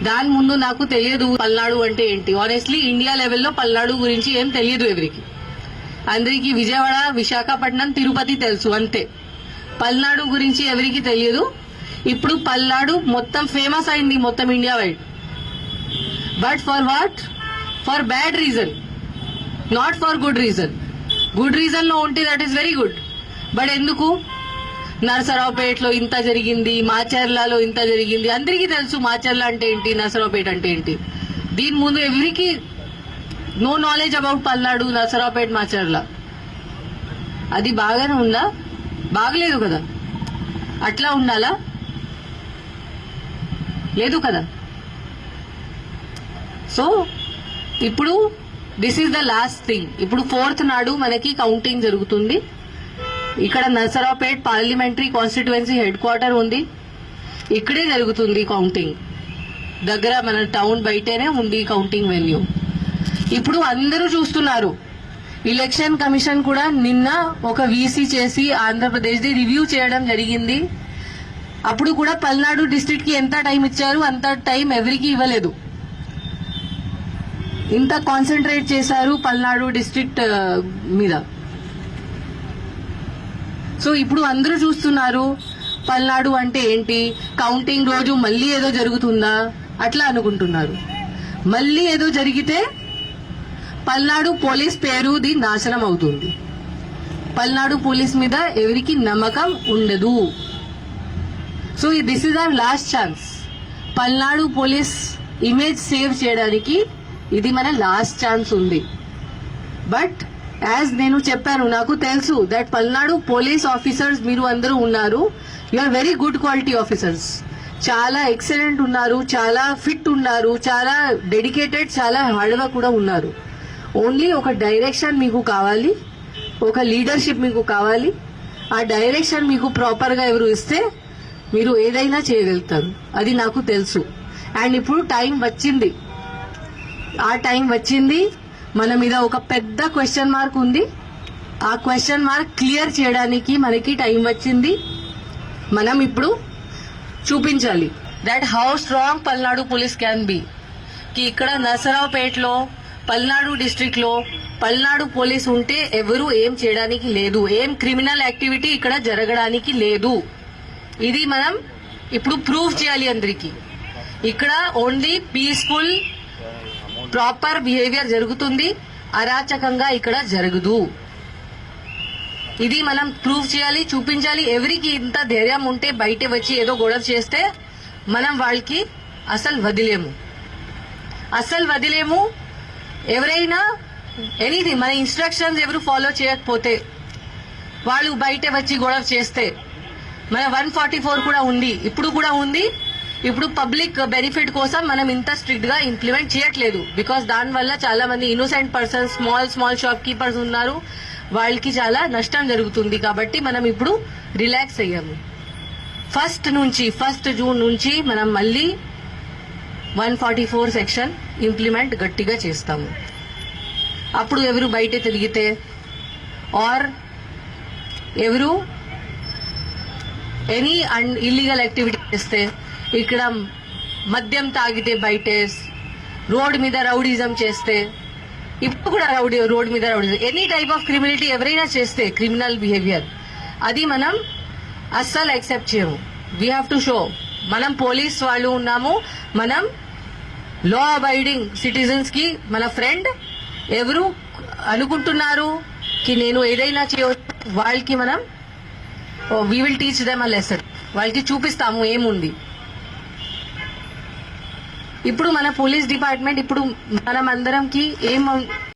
దాని ముందు నాకు తెలియదు పల్నాడు అంటే ఏంటి. ఆనెస్ట్లీ ఇండియా లెవెల్లో పల్నాడు గురించి ఏం తెలియదు ఎవరికి. అందరికి విజయవాడ, విశాఖపట్నం, తిరుపతి తెలుసు అంతే. పల్నాడు గురించి ఎవరికి తెలియదు. ఇప్పుడు పల్నాడు మొత్తం ఫేమస్ అయింది మొత్తం India wide. But for what? For bad reason, not for good reason. Good reason లో ఉంటే that is very good. But ఎందుకు? నరసరావుపేటలో ఇంత జరిగింది, మాచర్లలో ఇంత జరిగింది. అందరికీ తెలుసు మాచర్ల అంటే ఏంటి, నరసరావుపేట అంటే ఏంటి. దీని ముందు ఎవరికి no knowledge about Palnadu, Narasaraopet, Macherla. అది బాగానే ఉందా? బాగలేదు కదా. అట్లా ఉండాలా? లేదు కదా. సో ఇప్పుడు this is the last thing. ఇప్పుడు 4th నాడు మనకి కౌంటింగ్ జరుగుతుంది. ఇక్కడ Narasaraopet parliamentary constituency head quarter ఉంది. ఇక్కడే జరుగుతుంది కౌంటింగ్. దగ్గర మన టౌన్ బయటనే ఉంది కౌంటింగ్ వెన్యూ. ఇప్పుడు అందరూ చూస్తున్నారు. ఎలక్షన్ కమిషన్ కూడా నిన్న ఒక వీసీ చేసి ఆంధ్రప్రదేశ్ ది రివ్యూ చేయడం జరిగింది. అప్పుడు కూడా పల్నాడు డిస్ట్రిక్ట్ కి ఎంత టైం ఇచ్చారు, అంత టైం ఎవరికి ఇవ్వలేదు. ఇంత కాన్సన్ట్రేట్ చేశారు పల్నాడు డిస్ట్రిక్ట్ మీద. సో ఇప్పుడు అందరూ చూస్తున్నారు పల్నాడు అంటే ఏంటి, కౌంటింగ్ రోజు మళ్ళీ ఏదో జరుగుతుందా అట్లా అనుకుంటున్నారు. మళ్ళీ ఏదో జరిగితే పల్నాడు పోలీస్ పేరుది నాశనం అవుతుంది. పల్నాడు పోలీస్ మీద ఎవరికి నమ్మకం ఉండదు. So this is our last chance. Palnadu police image save చేయడానికి ఇది మన లాస్ట్ ఛాన్స్ ఉంది. బట్ యాజ్ నేను చెప్పాను, నాకు తెలుసు దట్ పల్నాడు పోలీస్ ఆఫీసర్స్ మీరు అందరూ ఉన్నారు. You are very good quality officers. చాలా ఎక్సలెంట్ ఉన్నారు, చాలా ఫిట్ ఉన్నారు, చాలా డెడికేటెడ్, చాలా హార్డ్ వర్క్ కూడా ఉన్నారు. ఓన్లీ ఒక డైరెక్షన్ మీకు కావాలి, ఒక లీడర్షిప్ మీకు కావాలి. ఆ డైరెక్షన్ మీకు ప్రాపర్ గా ఎవరు ఇస్తే మీరు ఏదైనా చేయగలుగుతారు. అది నాకు తెలుసు. అండ్ ఇప్పుడు టైం వచ్చింది. ఆ టైం వచ్చింది. మన మీద ఒక పెద్ద క్వశ్చన్ మార్క్ ఉంది. ఆ క్వశ్చన్ మార్క్ క్లియర్ చేయడానికి మనకి టైం వచ్చింది. మనం ఇప్పుడు చూపించాలి that how strong Palnadu police can be. కి ఇక్కడ నరసరావుపేటలో, పల్నాడు డిస్ట్రిక్ట్ లో పల్నాడు పోలీస్ ఉంటే ఎవరు ఏం చేయడానికి లేదు, ఏం క్రిమినల్ యాక్టివిటీ ఇక్కడ జరగడానికి లేదు. ఇది మనం ఇప్పుడు ప్రూవ్ చేయాలి అందరికి. ఇక్కడ ఓన్లీ పీస్ఫుల్ ప్రాపర్ బిహేవియర్ జరుగుతుంది, అరాచకంగా ఇక్కడ జరగదు. ఇది మనం ప్రూవ్ చేయాలి, చూపించాలి. ఎవరికి ఇంత ధైర్యం ఉంటే బయట వచ్చి ఏదో గొడవ చేస్తే మనం వాళ్ళకి అసలు వదిలేము. ఎవరైనా ఎనీథింగ్ మన ఇన్స్ట్రక్షన్స్ ఎవరు ఫాలో చేయకపోతే, వాళ్ళు బయట వచ్చి గొడవ చేస్తే, మన 144 కూడా ఉంది, ఇప్పుడు కూడా ఉంది. ఇప్పుడు పబ్లిక్ బెనిఫిట్ కోసం మనం ఇంత స్ట్రిక్ట్ గా ఇంప్లిమెంట్ చేయట్లేదు. బికాస్ దానివల్ల చాలా మంది innocent persons, small shop keepers ఉన్నారు, వాళ్ళకి చాలా నష్టం జరుగుతుంది. కాబట్టి మనం ఇప్పుడు రిలాక్స్ అయ్యాము. 1 జూన్ నుంచి మనం మళ్ళీ 144 సెక్షన్ ఇంప్లిమెంట్ గట్టిగా చేస్తాము. అప్పుడు ఎవరు బయట తిరిగితే ఆర్ ఎవరు ఎనీ ఇల్లీగల్ యాక్టివిటీ చేస్తే, ఇక్కడ మద్యం తాగితే బయటే, రోడ్ మీద రౌడీజం చేస్తే, ఇప్పుడు కూడా రోడ్ మీద rowdyism, any type of criminality ఎవరైనా చేస్తే, క్రిమినల్ బిహేవియర్, అది మనం అస్సలు యాక్సెప్ట్ చేయము. వీ హ్యావ్ టు షో మనం పోలీస్ వాళ్ళు ఉన్నాము, మనం లా అబైడింగ్ సిటిజన్స్ కి మన ఫ్రెండ్. ఎవరు అనుకుంటున్నారు కి నేను ఏదైనా చేయవచ్చు, వాళ్ళకి మనం we will teach them a lesson. వాళ్ళకి చూపిస్తాము ఏముంది. ఇప్పుడు మన పోలీస్ డిపార్ట్మెంట్ ఇప్పుడు మనం అందరంకి ఏం